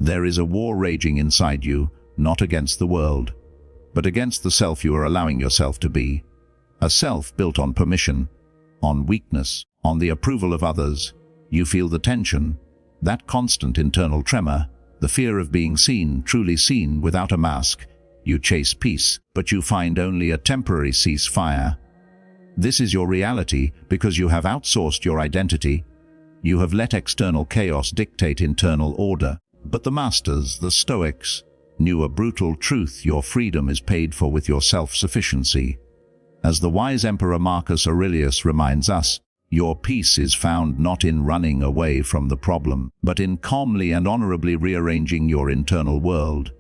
There is a war raging inside you, not against the world, but against the self you are allowing yourself to be. A self built on permission, on weakness, on the approval of others. You feel the tension, that constant internal tremor, the fear of being seen, truly seen, without a mask. You chase peace, but you find only a temporary ceasefire. This is your reality because you have outsourced your identity. You have let external chaos dictate internal order. But the masters, the Stoics, knew a brutal truth: your freedom is paid for with your self-sufficiency. As the wise Emperor Marcus Aurelius reminds us, your peace is found not in running away from the problem, but in calmly and honorably rearranging your internal world.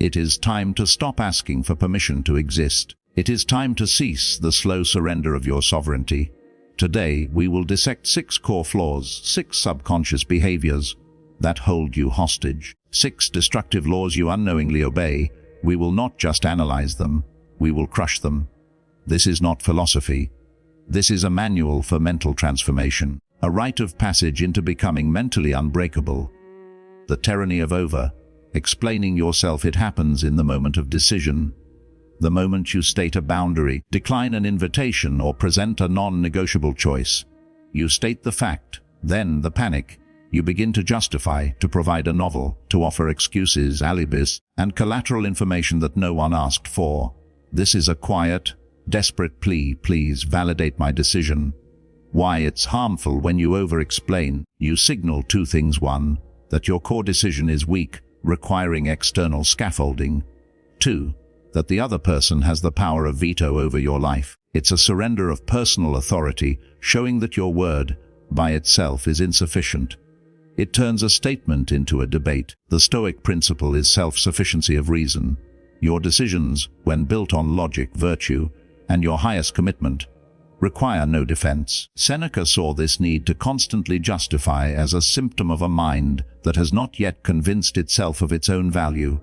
It is time to stop asking for permission to exist. It is time to cease the slow surrender of your sovereignty. Today, we will dissect 6 core flaws, 6 subconscious behaviors that hold you hostage, 6 destructive laws you unknowingly obey. We will not just analyze them, we will crush them. This is not philosophy. This is a manual for mental transformation, a rite of passage into becoming mentally unbreakable. The tyranny of over. Explaining yourself. It happens in the moment of decision. The moment you state a boundary, decline an invitation, or present a non-negotiable choice. You state the fact, then the panic. You begin to justify, to provide a novel, to offer excuses, alibis, and collateral information that no one asked for. This is a quiet, desperate plea: please validate my decision. Why it's harmful when you over-explain. You signal 2 things: 1, that your core decision is weak, requiring external scaffolding. 2, that the other person has the power of veto over your life. It's a surrender of personal authority, showing that your word, by itself, is insufficient. It turns a statement into a debate. The Stoic principle is self-sufficiency of reason. Your decisions, when built on logic, virtue, and your highest commitment, require no defense. Seneca saw this need to constantly justify as a symptom of a mind that has not yet convinced itself of its own value.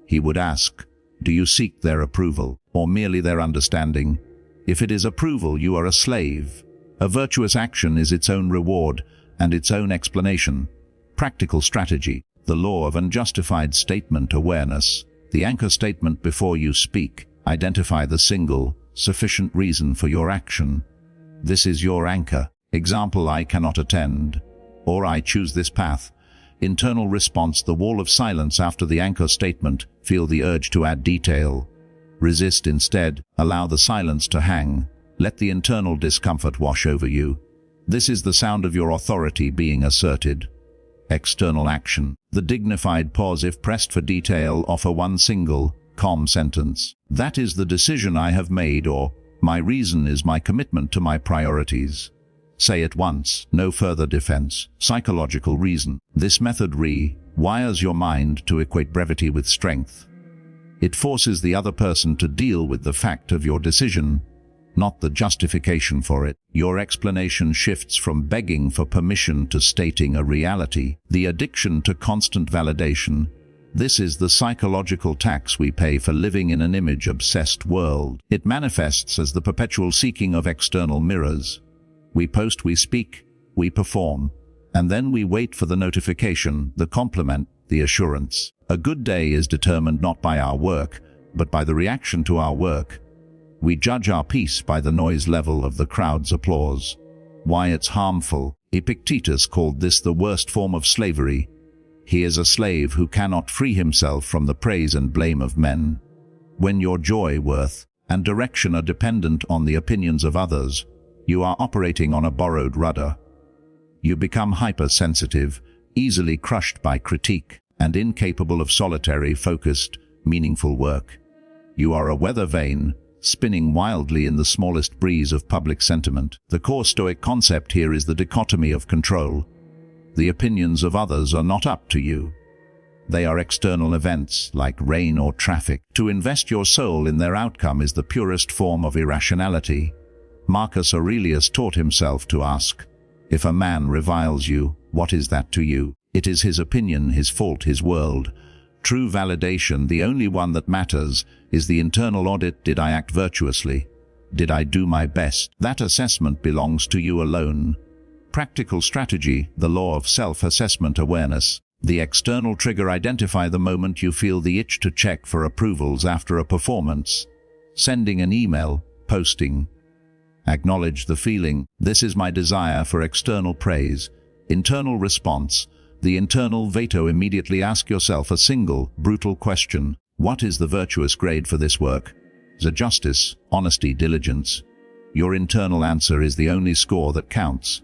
He would ask, do you seek their approval, or merely their understanding? If it is approval, you are a slave. A virtuous action is its own reward and its own explanation. Practical strategy. The law of unjustified statement awareness. The anchor statement before you speak. Identify the single, sufficient reason for your action. This is your anchor. Example: I cannot attend, or I choose this path. Internal response: the wall of silence after the anchor statement. Feel the urge to add detail. Resist instead. Allow the silence to hang. Let the internal discomfort wash over you. This is the sound of your authority being asserted. External action. The dignified pause. If pressed for detail, offer one single, calm sentence. That is the decision I have made, or my reason is my commitment to my priorities. Say it once, no further defense. Psychological reason. This method rewires your mind to equate brevity with strength. It forces the other person to deal with the fact of your decision, not the justification for it. Your explanation shifts from begging for permission to stating a reality. The addiction to constant validation. This is the psychological tax we pay for living in an image-obsessed world. It manifests as the perpetual seeking of external mirrors. We post, we speak, we perform, and then we wait for the notification, the compliment, the assurance. A good day is determined not by our work, but by the reaction to our work. We judge our peace by the noise level of the crowd's applause. Why it's harmful. Epictetus called this the worst form of slavery. He is a slave who cannot free himself from the praise and blame of men. When your joy, worth, and direction are dependent on the opinions of others, you are operating on a borrowed rudder. You become hypersensitive, easily crushed by critique, and incapable of solitary, focused, meaningful work. You are a weather vane, spinning wildly in the smallest breeze of public sentiment. The core Stoic concept here is the dichotomy of control. The opinions of others are not up to you. They are external events, like rain or traffic. To invest your soul in their outcome is the purest form of irrationality. Marcus Aurelius taught himself to ask, if a man reviles you, what is that to you? It is his opinion, his fault, his world. True validation, the only one that matters, is the internal audit. Did I act virtuously? Did I do my best? That assessment belongs to you alone. Practical strategy, the law of self-assessment awareness. The external trigger: identify the moment you feel the itch to check for approvals after a performance, sending an email, posting. Acknowledge the feeling: this is my desire for external praise. Internal response: the internal veto. Immediately ask yourself a single, brutal question. What is the virtuous grade for this work? The justice, honesty, diligence. Your internal answer is the only score that counts.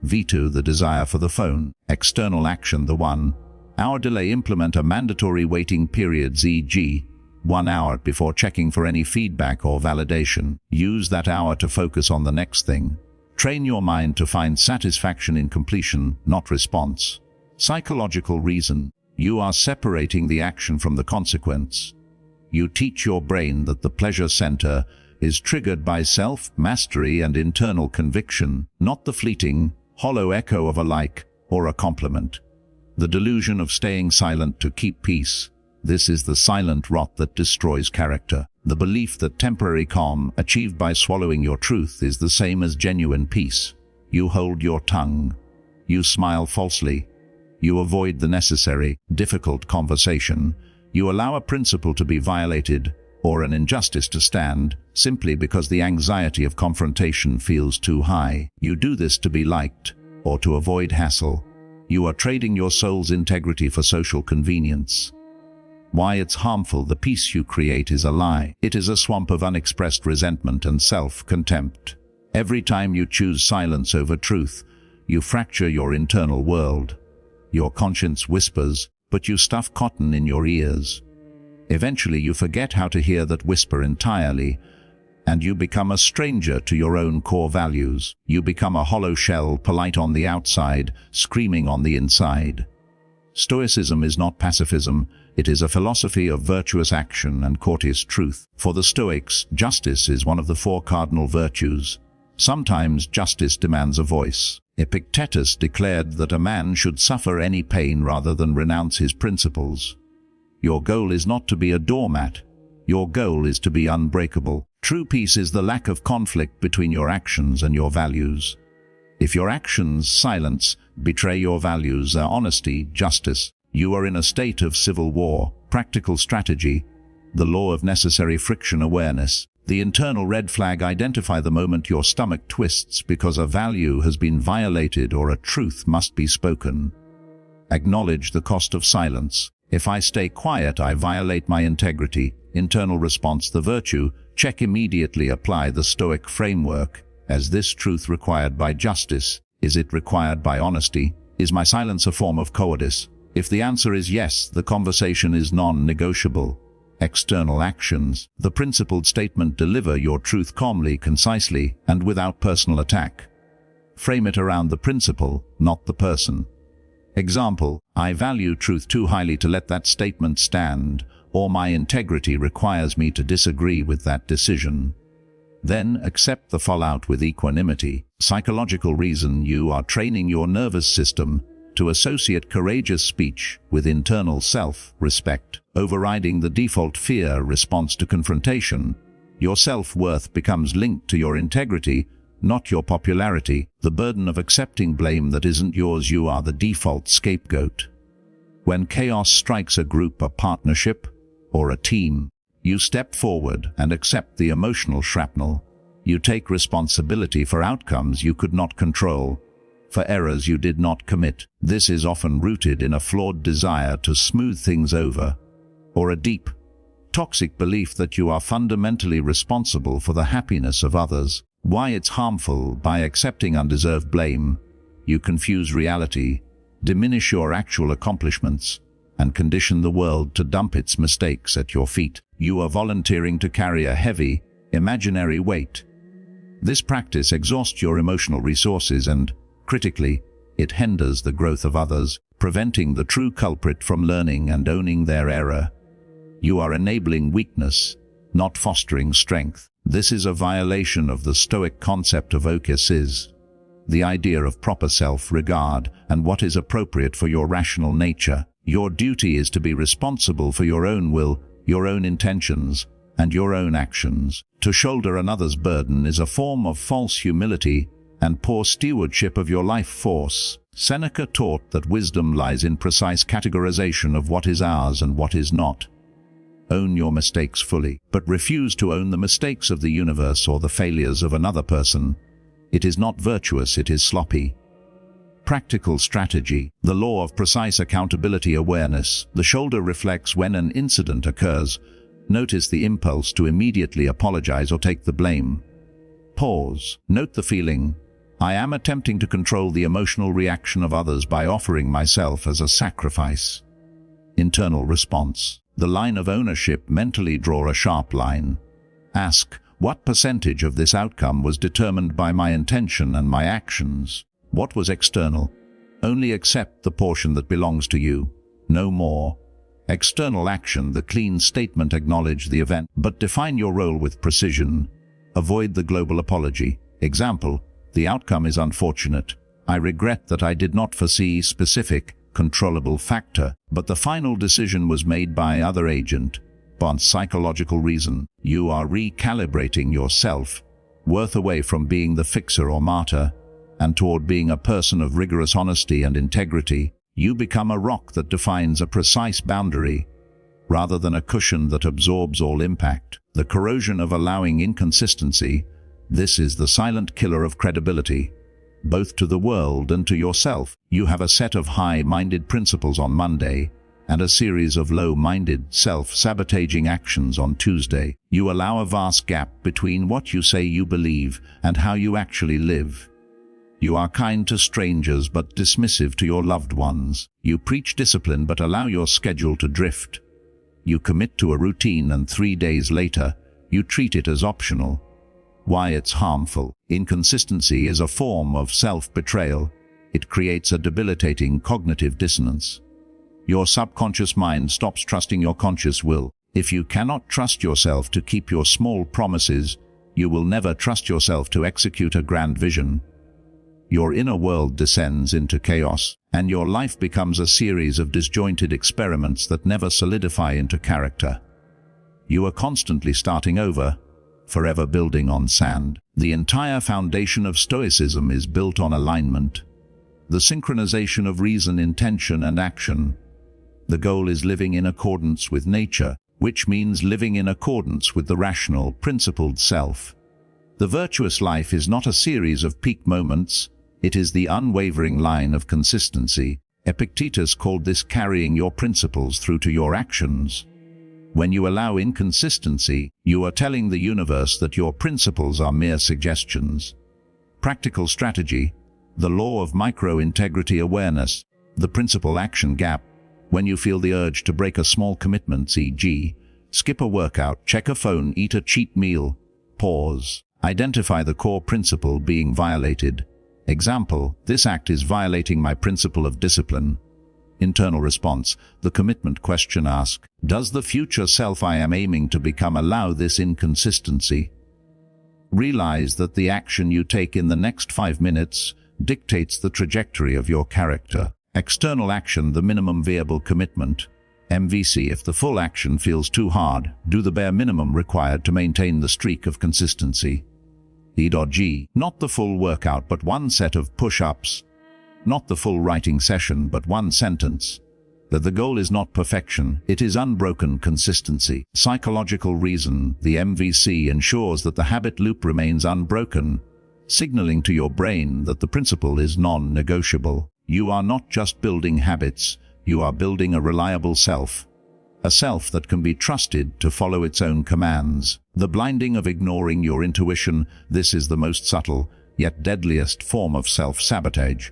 Veto: the desire for the phone. External action: the 1 hour delay. Implement a mandatory waiting period, e.g., 1 hour before checking for any feedback or validation. Use that hour to focus on the next thing. Train your mind to find satisfaction in completion, not response. Psychological reason: you are separating the action from the consequence. You teach your brain that the pleasure center is triggered by self-mastery and internal conviction, not the fleeting, hollow echo of a like or a compliment. The delusion of staying silent to keep peace. This is the silent rot that destroys character. The belief that temporary calm achieved by swallowing your truth is the same as genuine peace. You hold your tongue. You smile falsely. You avoid the necessary, difficult conversation. You allow a principle to be violated or an injustice to stand simply because the anxiety of confrontation feels too high. You do this to be liked or to avoid hassle. You are trading your soul's integrity for social convenience. Why it's harmful: the peace you create is a lie. It is a swamp of unexpressed resentment and self-contempt. Every time you choose silence over truth, you fracture your internal world. Your conscience whispers, but you stuff cotton in your ears. Eventually you forget how to hear that whisper entirely, and you become a stranger to your own core values. You become a hollow shell, polite on the outside, screaming on the inside. Stoicism is not pacifism, it is a philosophy of virtuous action and courteous truth. For the Stoics, justice is one of the 4 cardinal virtues. Sometimes justice demands a voice. Epictetus declared that a man should suffer any pain rather than renounce his principles. Your goal is not to be a doormat. Your goal is to be unbreakable. True peace is the lack of conflict between your actions and your values. If your actions, silence, betray your values, honesty, justice, you are in a state of civil war. Practical strategy: the law of necessary friction awareness. The internal red flag: identify the moment your stomach twists because a value has been violated or a truth must be spoken. Acknowledge the cost of silence. If I stay quiet, I violate my integrity. Internal response: the virtue. Check immediately. Apply the Stoic framework. Is this truth required by justice? Is it required by honesty? Is my silence a form of cowardice? If the answer is yes, the conversation is non-negotiable. External actions: the principled statement: deliver your truth calmly, concisely, and without personal attack. Frame it around the principle, not the person. Example: I value truth too highly to let that statement stand, or my integrity requires me to disagree with that decision. Then accept the fallout with equanimity. Psychological reason: you are training your nervous system to associate courageous speech with internal self-respect, overriding the default fear response to confrontation. Your self-worth becomes linked to your integrity, not your popularity. The burden of accepting blame that isn't yours: you are the default scapegoat. When chaos strikes a group, a partnership, or a team, you step forward and accept the emotional shrapnel. You take responsibility for outcomes you could not control, for errors you did not commit. This is often rooted in a flawed desire to smooth things over, or a deep, toxic belief that you are fundamentally responsible for the happiness of others. Why it's harmful: by accepting undeserved blame, you confuse reality, diminish your actual accomplishments, and condition the world to dump its mistakes at your feet. You are volunteering to carry a heavy, imaginary weight. This practice exhausts your emotional resources and, critically, it hinders the growth of others, preventing the true culprit from learning and owning their error. You are enabling weakness, not fostering strength. This is a violation of the Stoic concept of okeisis, the idea of proper self-regard and what is appropriate for your rational nature. Your duty is to be responsible for your own will, your own intentions, and your own actions. To shoulder another's burden is a form of false humility and poor stewardship of your life force. Seneca taught that wisdom lies in precise categorization of what is ours and what is not. Own your mistakes fully, but refuse to own the mistakes of the universe or the failures of another person. It is not virtuous, it is sloppy. Practical strategy. The law of precise accountability awareness. The shoulder reflects when an incident occurs. Notice the impulse to immediately apologize or take the blame. Pause. Note the feeling. I am attempting to control the emotional reaction of others by offering myself as a sacrifice. Internal response. The line of ownership. Mentally draw a sharp line. Ask, what percentage of this outcome was determined by my intention and my actions? What was external? Only accept the portion that belongs to you, no more. External action, the clean statement, acknowledge the event, but define your role with precision. Avoid the global apology. Example, the outcome is unfortunate. I regret that I did not foresee specific, controllable factor, but the final decision was made by other agent. On psychological reason, you are recalibrating yourself, worth away from being the fixer or martyr, and toward being a person of rigorous honesty and integrity. You become a rock that defines a precise boundary, rather than a cushion that absorbs all impact. The corrosion of allowing inconsistency. This is the silent killer of credibility, both to the world and to yourself. You have a set of high-minded principles on Monday, and a series of low-minded, self-sabotaging actions on Tuesday. You allow a vast gap between what you say you believe and how you actually live. You are kind to strangers but dismissive to your loved ones. You preach discipline but allow your schedule to drift. You commit to a routine and 3 days later, you treat it as optional. Why it's harmful. Inconsistency is a form of self-betrayal. It creates a debilitating cognitive dissonance. Your subconscious mind stops trusting your conscious will. If you cannot trust yourself to keep your small promises, you will never trust yourself to execute a grand vision. Your inner world descends into chaos, and your life becomes a series of disjointed experiments that never solidify into character. You are constantly starting over, forever building on sand. The entire foundation of Stoicism is built on alignment, the synchronization of reason, intention, and action. The goal is living in accordance with nature, which means living in accordance with the rational, principled self. The virtuous life is not a series of peak moments. It is the unwavering line of consistency. Epictetus called this carrying your principles through to your actions. When you allow inconsistency, you are telling the universe that your principles are mere suggestions. Practical strategy. The law of micro-integrity awareness. The principal action gap. When you feel the urge to break a small commitment, e.g., skip a workout, check a phone, eat a cheat meal, pause. Identify the core principle being violated. Example, this act is violating my principle of discipline. Internal response, the commitment question. Ask, does the future self I am aiming to become allow this inconsistency? Realize that the action you take in the next 5 minutes dictates the trajectory of your character. External action, the minimum viable commitment. MVC, if the full action feels too hard, do the bare minimum required to maintain the streak of consistency. E.G. Not the full workout but one set of push-ups. Not the full writing session but one sentence. That the goal is not perfection, it is unbroken consistency. Psychological reason, the MVC ensures that the habit loop remains unbroken, signaling to your brain that the principle is non-negotiable. You are not just building habits, you are building a reliable self. A self that can be trusted to follow its own commands. The blinding of ignoring your intuition, this is the most subtle, yet deadliest form of self-sabotage.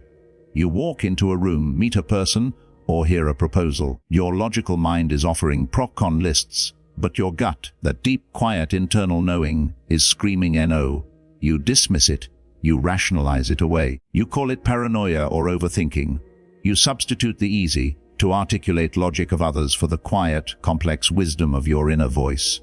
You walk into a room, meet a person, or hear a proposal. Your logical mind is offering pro-con lists, but your gut, that deep, quiet internal knowing, is screaming no. You dismiss it, you rationalize it away. You call it paranoia or overthinking. You substitute the easy, to articulate logic of others for the quiet, complex wisdom of your inner voice.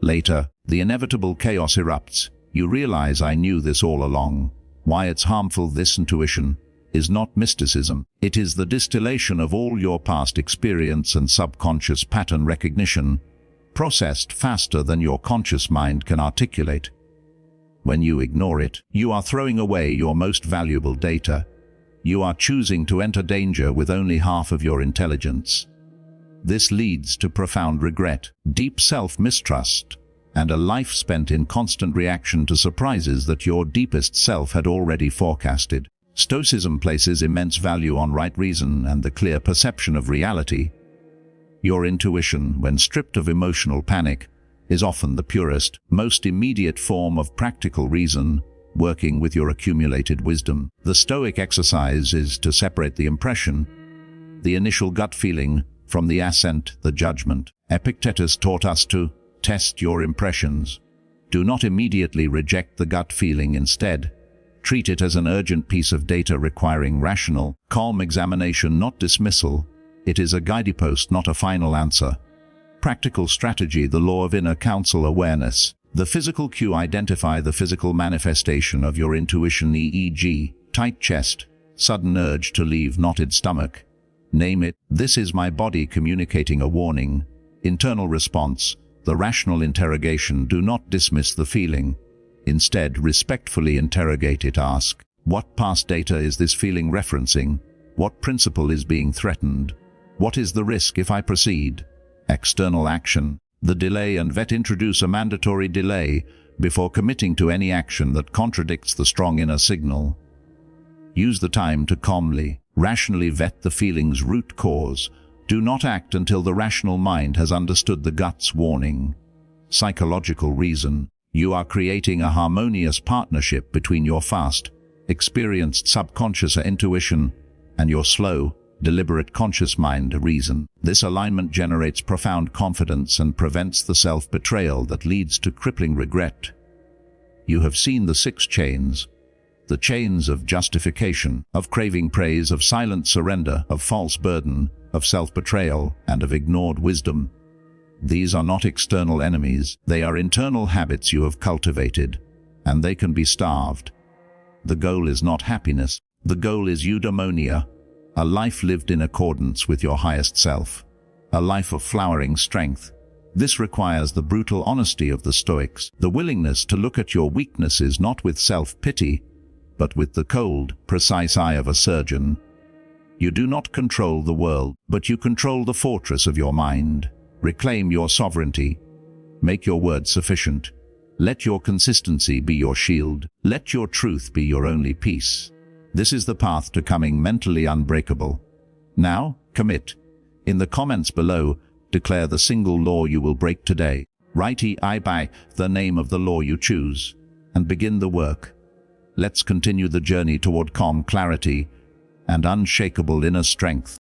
Later, the inevitable chaos erupts. You realize I knew this all along. Why it's harmful. This intuition is not mysticism. It is the distillation of all your past experience and subconscious pattern recognition, processed faster than your conscious mind can articulate. When you ignore it, you are throwing away your most valuable data. You are choosing to enter danger with only half of your intelligence. This leads to profound regret, deep self-mistrust, and a life spent in constant reaction to surprises that your deepest self had already forecasted. Stoicism places immense value on right reason and the clear perception of reality. Your intuition, when stripped of emotional panic, is often the purest, most immediate form of practical reason, working with your accumulated wisdom. The Stoic exercise is to separate the impression, the initial gut feeling, from the assent, the judgment. Epictetus taught us to test your impressions. Do not immediately reject the gut feeling. Instead, treat it as an urgent piece of data requiring rational, calm examination, not dismissal. It is a guidepost, not a final answer. Practical strategy: the law of inner counsel awareness. The physical cue: identify the physical manifestation of your intuition, e.g., tight chest, sudden urge to leave, knotted stomach. Name it. This is my body communicating a warning. Internal response: the rational interrogation. Do not dismiss the feeling. Instead, respectfully interrogate it. Ask, what past data is this feeling referencing? What principle is being threatened? What is the risk if I proceed? External action: the delay and vet. Introduce a mandatory delay before committing to any action that contradicts the strong inner signal. Use the time to calmly, rationally vet the feeling's root cause. Do not act until the rational mind has understood the gut's warning. Psychological reason: you are creating a harmonious partnership between your fast, experienced subconscious intuition and your slow, deliberate conscious mind reason. This alignment generates profound confidence and prevents the self-betrayal that leads to crippling regret. You have seen the 6 chains. The chains of justification, of craving praise, of silent surrender, of false burden, of self-betrayal, and of ignored wisdom. These are not external enemies, they are internal habits you have cultivated, and they can be starved. The goal is not happiness, the goal is eudaimonia, a life lived in accordance with your highest self, a life of flowering strength. This requires the brutal honesty of the Stoics, the willingness to look at your weaknesses not with self-pity, but with the cold, precise eye of a surgeon. You do not control the world, but you control the fortress of your mind. Reclaim your sovereignty. Make your word sufficient. Let your consistency be your shield. Let your truth be your only peace. This is the path to becoming mentally unbreakable. Now, commit. In the comments below, declare the single law you will break today. Write I by the name of the law you choose, and begin the work. Let's continue the journey toward calm clarity and unshakable inner strength.